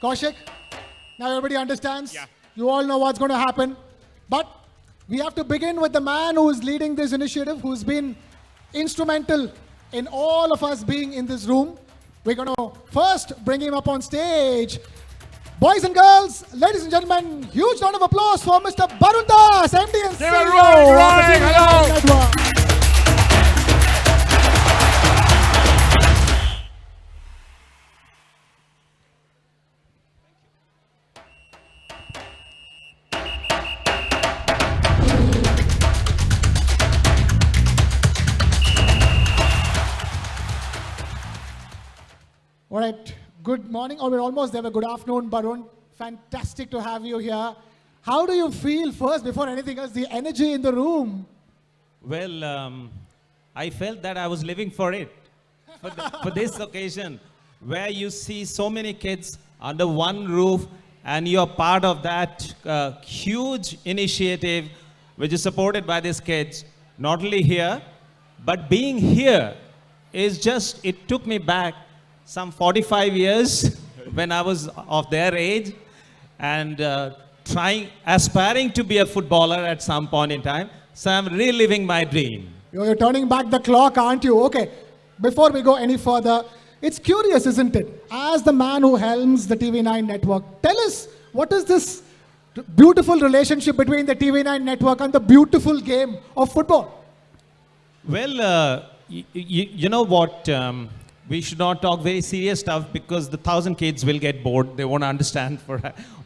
Kaushik, now everybody understands. Yeah. You all know what's going to happen. But we have to begin with the man who is leading this initiative, who's been instrumental in all of us being in this room. We're going to first bring him up on stage. Boys and girls, ladies and gentlemen, huge round of applause for Mr. Barun, MD and Give a CEO roaring, of the TV9 hello. Network. All right, good morning, or we're almost there. Good afternoon, Barun. Fantastic to have you here. How do you feel first, before anything else, the energy in the room? Well, I felt that I was living for it, for this occasion, where you see so many kids under one roof, and you're part of that huge initiative, which is supported by these kids, not only here, but being here is just, it took me back some 45 years when I was of their age, and aspiring to be a footballer at some point in time. So I'm reliving my dream. You're turning back the clock, aren't you? Okay, before we go any further, it's curious, isn't it? As the man who helms the TV9 network, tell us, what is this beautiful relationship between the TV9 network and the beautiful game of football? Well, you know what? We should not talk very serious stuff because the 1,000 kids will get bored. They won't understand for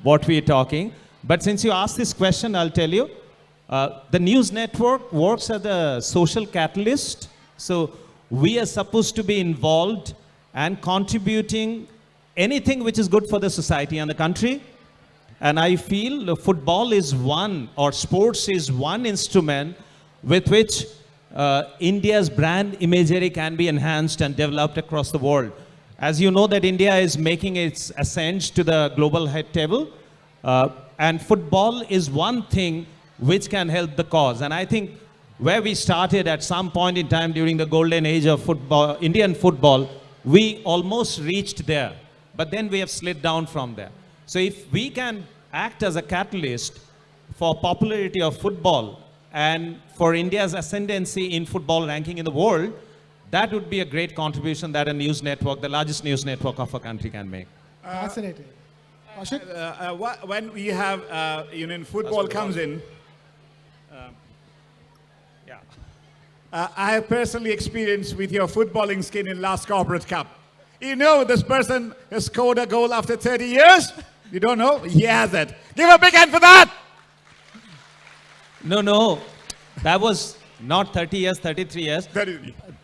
what we're talking. But since you asked this question, I'll tell you. The news network works as a social catalyst. So we are supposed to be involved and contributing anything which is good for the society and the country. And I feel football is one, or sports is one instrument with which India's brand imagery can be enhanced and developed across the world. As you know that India is making its ascent to the global head table, and football is one thing which can help the cause. And I think where we started at some point in time during the golden age of football, Indian football, we almost reached there, but then we have slid down from there. So if we can act as a catalyst for popularity of football and for India's ascendancy in football ranking in the world, that would be a great contribution that a news network, the largest news network of a country, can make. Fascinating. Kaushik? When we have, in football comes in, I have personally experienced with your footballing skin in last corporate cup. You know this person has scored a goal after 30 years? You don't know? He has it. Give a big hand for that! No, that was not 30 years, 33 years.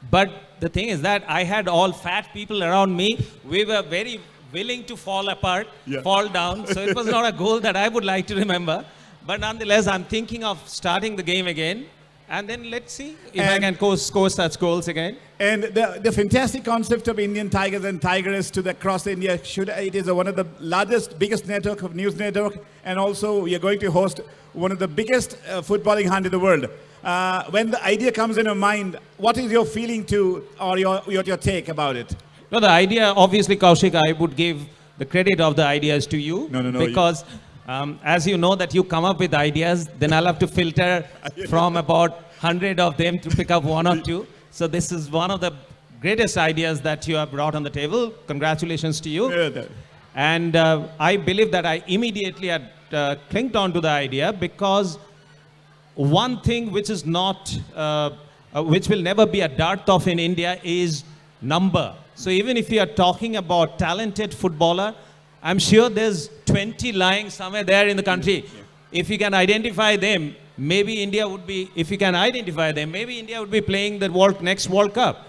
But the thing is that I had all fat people around me. We were very willing to fall apart, fall down. So it was not a goal that I would like to remember. But nonetheless, I'm thinking of starting the game again. And then let's see if I can score such goals again. And the fantastic concept of Indian Tigers and Tigresses across India, it is one of the largest, biggest network of news network. And also we are going to host one of the biggest footballing hunt in the world. When the idea comes in your mind, what is your feeling to, or your take about it? No, the idea, obviously, Kaushik, I would give the credit of the ideas to you. No. Because as you know that you come up with ideas, then I'll have to filter from about 100 of them to pick up one or two. So this is one of the greatest ideas that you have brought on the table. Congratulations to you. And I believe that I immediately had clinged on to the idea because one thing which is not, which will never be a dearth of in India is number. So even if you are talking about talented footballer, I'm sure there's 20 lying somewhere there in the country. If you can identify them, maybe India would be, India would be playing the next World Cup.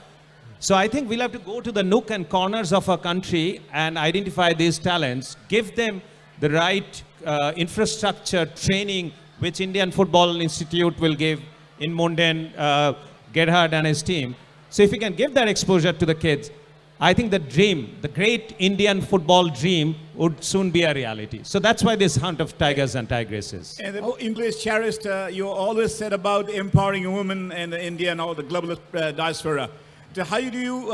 So I think we'll have to go to the nook and corners of our country and identify these talents, give them the right infrastructure, training, which Indian Football Institute will give in Munden, Gerhard and his team. So if we can give that exposure to the kids, I think the dream, the great Indian football dream, would soon be a reality. So that's why this hunt of tigers and tigresses. And the English cherished, you always said about empowering women in India and all the global diaspora. So how do you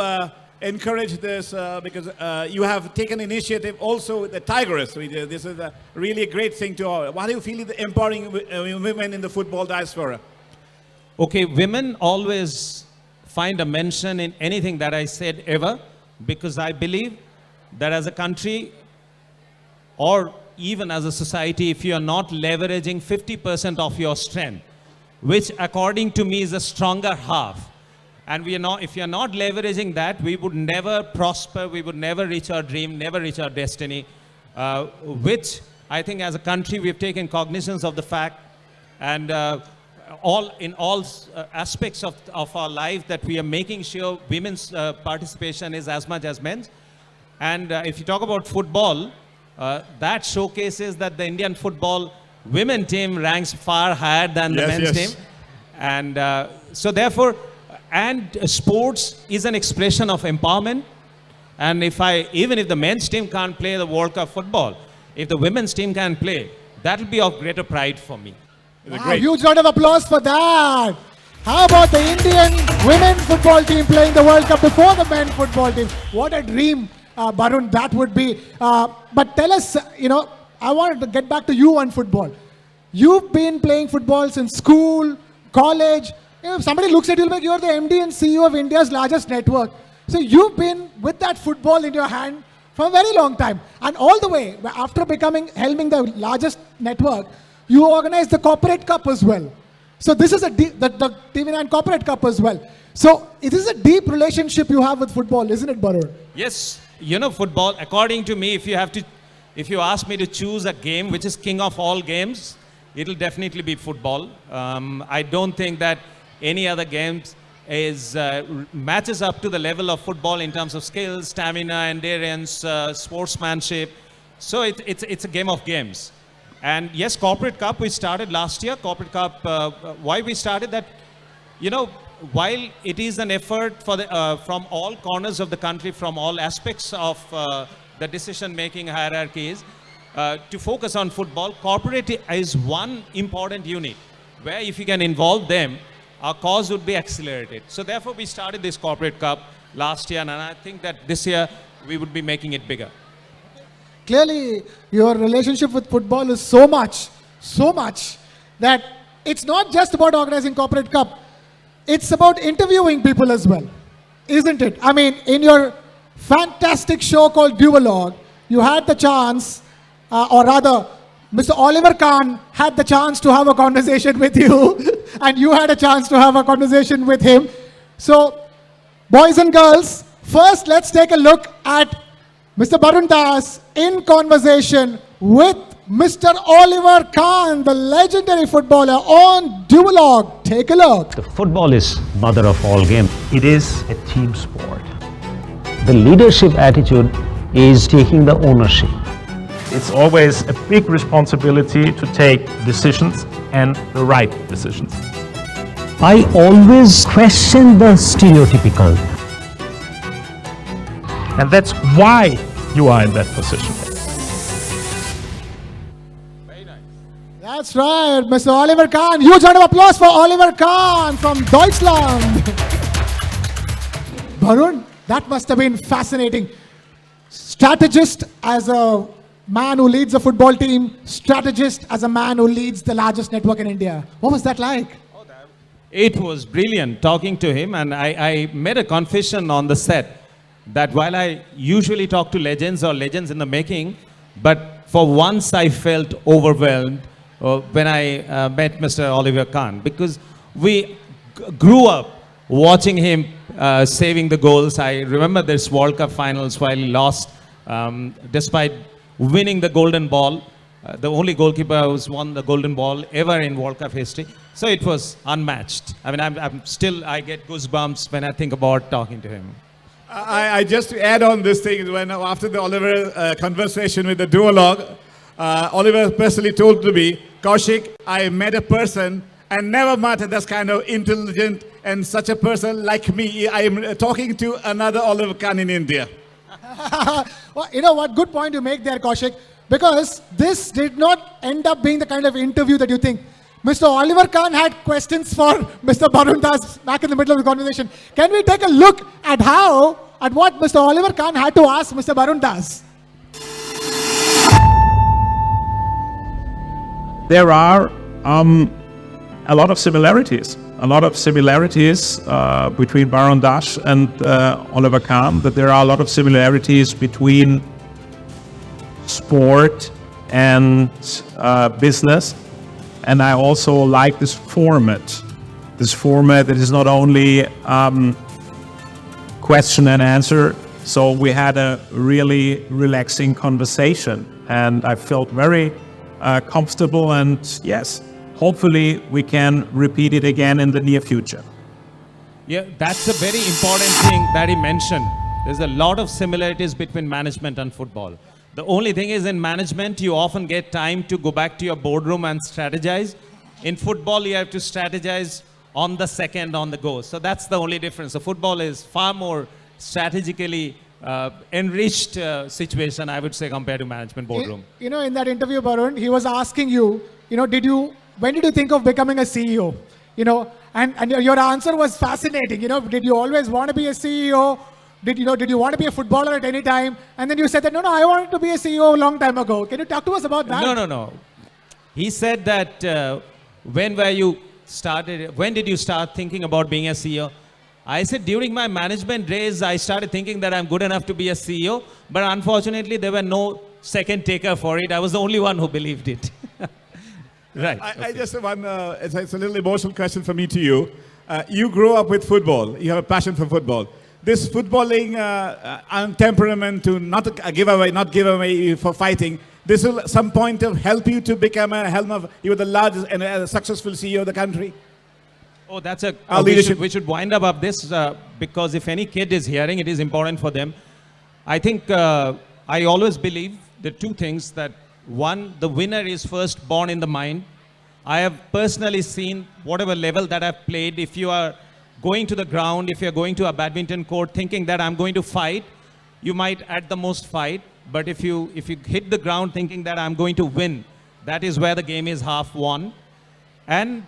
encourage this because you have taken initiative also with the Tigresses. This is a really great thing to all. What do you feel is the empowering women in the football diaspora? Okay, women always find a mention in anything that I said ever, because I believe that as a country or even as a society, if you are not leveraging 50% of your strength, which according to me is a stronger half, and if you are not leveraging that, we would never prosper, we would never reach our dream, never reach our destiny, which I think as a country we've taken cognizance of the fact, and in all aspects of our life, that we are making sure women's participation is as much as men's. And if you talk about football, that showcases that the Indian football women team ranks far higher than the men's team. And so therefore, sports is an expression of empowerment. And even if the men's team can't play the World Cup football, if the women's team can play, that will be of greater pride for me. Wow, huge round of applause for that. How about the Indian women football team playing the World Cup before the men football team? What a dream, Barun, that would be. But tell us, I wanted to get back to you on football. You've been playing football since school, college. If somebody looks at you like you're the MD and CEO of India's largest network. So you've been with that football in your hand for a very long time. And all the way, after helming the largest network, you organized the Corporate Cup as well. So this is the TV9 Corporate Cup as well. So it is a deep relationship you have with football, isn't it, Barun? Yes. Football, according to me, if you ask me to choose a game which is king of all games, it'll definitely be football. I don't think that any other games matches up to the level of football in terms of skill, stamina, endurance, sportsmanship. So it's a game of games. And yes, Corporate Cup we started last year. Corporate Cup, why we started that, while it is an effort from all corners of the country, from all aspects of the decision-making hierarchies, to focus on football, corporate is one important unit where if you can involve them, our cause would be accelerated. So therefore, we started this Corporate Cup last year, and I think that this year we would be making it bigger. Clearly, your relationship with football is so much that it's not just about organizing Corporate Cup. It's about interviewing people as well, isn't it? I mean, in your fantastic show called Duologue, you had the chance, or rather, Mr. Oliver Kahn had the chance to have a conversation with you, and you had a chance to have a conversation with him. So, boys and girls, first let's take a look at Mr. Barun Das in conversation with Mr. Oliver Kahn, the legendary footballer, on Duologue. Take a look. The football is mother of all games. It is a team sport. The leadership attitude is taking the ownership. It's always a big responsibility to take decisions and the right decisions. I always question the stereotypical. And that's why you are in that position. Very nice. That's right, Mr. Oliver Kahn. Huge round of applause for Oliver Kahn from Deutschland. Barun, that must have been fascinating. Strategist as a man who leads a football team, strategist as a man who leads the largest network in India. What was that like? It was brilliant talking to him, and I made a confession on the set that while I usually talk to legends or legends in the making, but for once I felt overwhelmed when I met Mr. Oliver Kahn, because we grew up watching him saving the goals. I remember this World Cup finals while he lost, despite winning the golden ball. The only goalkeeper who's won the golden ball ever in World Cup history. So it was unmatched. I mean, I get goosebumps when I think about talking to him. I just to add on this thing, when after the Oliver conversation with the Duologue, Oliver personally told to me, Kaushik, I met a person and never met this kind of intelligent and such a person like me. I am talking to another Oliver Kahn in India. Well, you know what? Good point you make there, Kaushik. Because this did not end up being the kind of interview that you think. Mr. Oliver Kahn had questions for Mr. Barun Das back in the middle of the conversation. Can we take a look at what Mr. Oliver Kahn had to ask Mr. Barun Das? There are a lot of similarities. Between Barun Das and Oliver Kahn, but there are a lot of similarities between sport and business. And I also like this format. This format that is not only question and answer. So we had a really relaxing conversation, and I felt very comfortable. And yes, hopefully we can repeat it again in the near future. Yeah, that's a very important thing that he mentioned. There's a lot of similarities between management and football. The only thing is, in management, you often get time to go back to your boardroom and strategize. In football, you have to strategize on the second, on the go. So that's the only difference. So football is far more strategically enriched situation, I would say, compared to management boardroom. In that interview, Barun, he was asking you, when did you think of becoming a CEO? And your answer was fascinating. Did you always want to be a CEO? Did you want to be a footballer at any time? And then you said that, no, I wanted to be a CEO a long time ago. Can you talk to us about that? No. He said that when did you start thinking about being a CEO? I said during my management days, I started thinking that I'm good enough to be a CEO. But unfortunately, there were no second taker for it. I was the only one who believed it. Right. I just have one, it's a little emotional question for me to you. You grew up with football. You have a passion for football. This footballing temperament to not give away for fighting, this will at some point help you to become you were the largest and successful CEO of the country? Oh, that's we should wind up this because if any kid is hearing, it is important for them. I think I always believe the two things that one, the winner is first born in the mind. I have personally seen whatever level that I've played, if you are going to the ground, if you're going to a badminton court thinking that I'm going to fight, you might at the most fight. But if you hit the ground thinking that I'm going to win, that is where the game is half won. And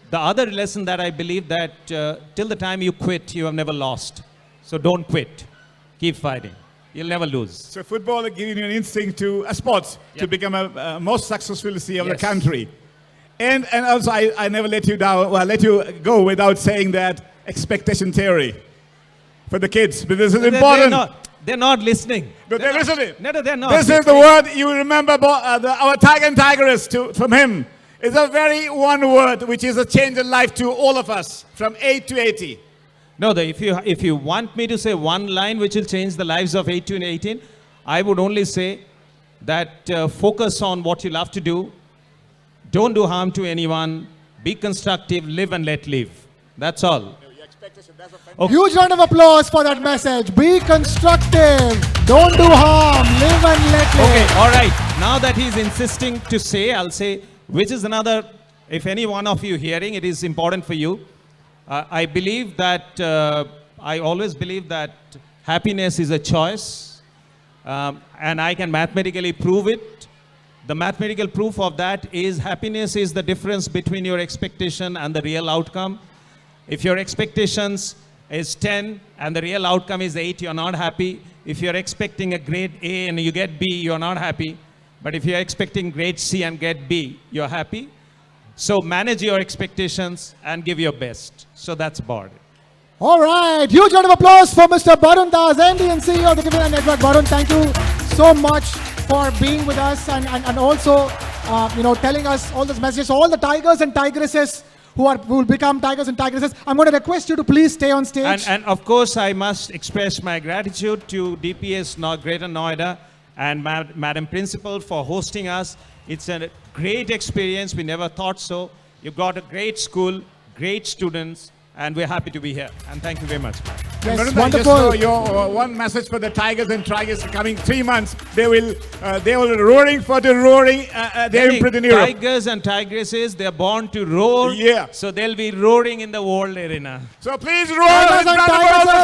the other lesson that I believe that till the time you quit, you have never lost. So don't quit. Keep fighting. You'll never lose. So football is giving you an instinct to sports to become a most successful CEO of the country. And also, I never let you down. Well, let you go without saying that expectation theory for the kids. But this is important. They're not listening. But they're listening. No, they're not. This is the word you remember our Tiger and Tigress from him. It's a very one word which is a change in life to all of us from 8 to 80. No, if you want me to say one line which will change the lives of 8 to 18, I would only say that focus on what you love to do. Don't do harm to anyone. Be constructive. Live and let live. That's all. Okay. Huge round of applause for that message. Be constructive. Don't do harm. Live and let live. Okay, all right. Now that he's insisting to say, I'll say, which is another, if any one of you hearing, it is important for you. I believe that, I always believe that happiness is a choice. And I can mathematically prove it. The mathematical proof of that is happiness is the difference between your expectation and the real outcome. If your expectations is 10 and the real outcome is 8, you're not happy. If you're expecting a grade A and you get B, you're not happy. But if you're expecting grade C and get B, you're happy. So manage your expectations and give your best. So that's about it. All right. Huge round of applause for Mr. Barun Das, MD and CEO of the TV9 Network. Barun, thank you so much for being with us and also, telling us all those messages. All the Tigers and Tigresses who will become Tigers and Tigresses, I'm going to request you to please stay on stage. And of course, I must express my gratitude to DPS Greater Noida and Madam Principal for hosting us. It's a great experience. We never thought so. You've got a great school, great students, and we're happy to be here. And thank you very much. Yes, wonderful. Your one message for the Tigers and Tigresses coming 3 months. They will roaring for the roaring. They're in Europe. Tigers and Tigresses, they're born to roar. Yeah. So they'll be roaring in the world arena. So please roar. Tigers and Tigresses.